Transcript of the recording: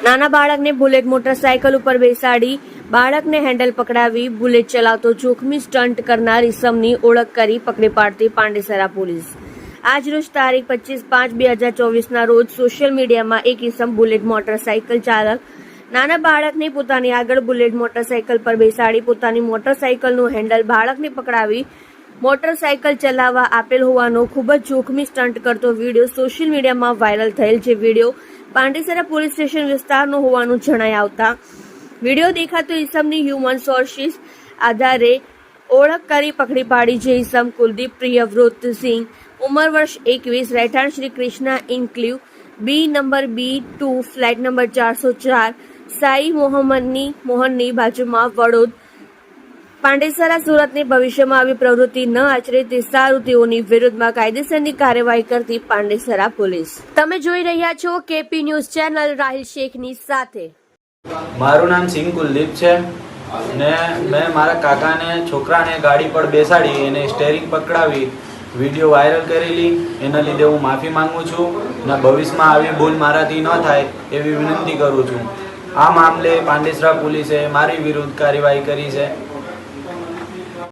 નાના બાળકને bullet motorcycle ઉપર બેસાડી બાળકને હેન્ડલ પકડાવી બુલેટ ચલાવતો જોખમી સ્ટન્ટ કરનાર ઇસમની ઓળખ કરી પકડી પાડતી પાંડેસરા પોલીસ। આજરોજ તારીખ 25/5/2024 રોજ સોશિયલ મીડિયામાં એક ઇસમ બુલેટ મોટરસાયકલ ચાલક નાના બાળકને પોતાની આગળ બુલેટ મોટરસાયકલ પર બેસાડી પોતાની મોટરસાયકલનું હેન્ડલ બાળકને પકડાવી મોટરસાયકલ ચલાવવા આપેલ હોવાનો ખૂબ જ જોખમી સ્ટન્ટ કરતો વિડીયો સોશિયલ મીડિયામાં વાયરલ થયેલ। જે વિડીયો પાંડેસરા પોલીસ સ્ટેશન વિસ્તારનો હોવાનું જણાઈ આવતા વિડીયો દેખાતો ઇસમની હ્યુમન સોર્સિસ આધારે ઓળખ કરી પકડી પાડી। જે ઇસમ કુલદીપ પ્રિયવ્રતસિંહ, ઉંમર વર્ષ 21, રહેઠાણ શ્રી કૃષ્ણા ઇન્ક્લ્યુ, B number B2 flat number 404, Sai મોહનની બાજુમાં, વડોદ, પાંડેસરા સુરતની ભવિષ્યમાં આવી પ્રવૃત્તિ ન આચરે તે સારું તેઓની વિરુદ્ધમાં કાયદેસરની કાર્યવાહી કરતી પાંડેસરા પોલીસ। તમે જોઈ રહ્યા છો કેપી ન્યૂઝ ચેનલ રાહિલ શેખની સાથે। મારું નામ સિંહ કુલદીપ છે ને મેં મારા કાકાને છોકરાને ગાડી પર બેસાડી એને સ્ટેરિંગ પકડાવી વિડીયો વાયરલ કરેલી। એના લીધે હું માફી માંગુ છું ને ભવિષ્યમાં આવી ભૂલ મારાથી ન થાય એવી વિનંતી કરું છું। આ મામલે પાંડેસરા પોલીસે મારી વિરુદ્ધ કાર્યવાહી કરી છે।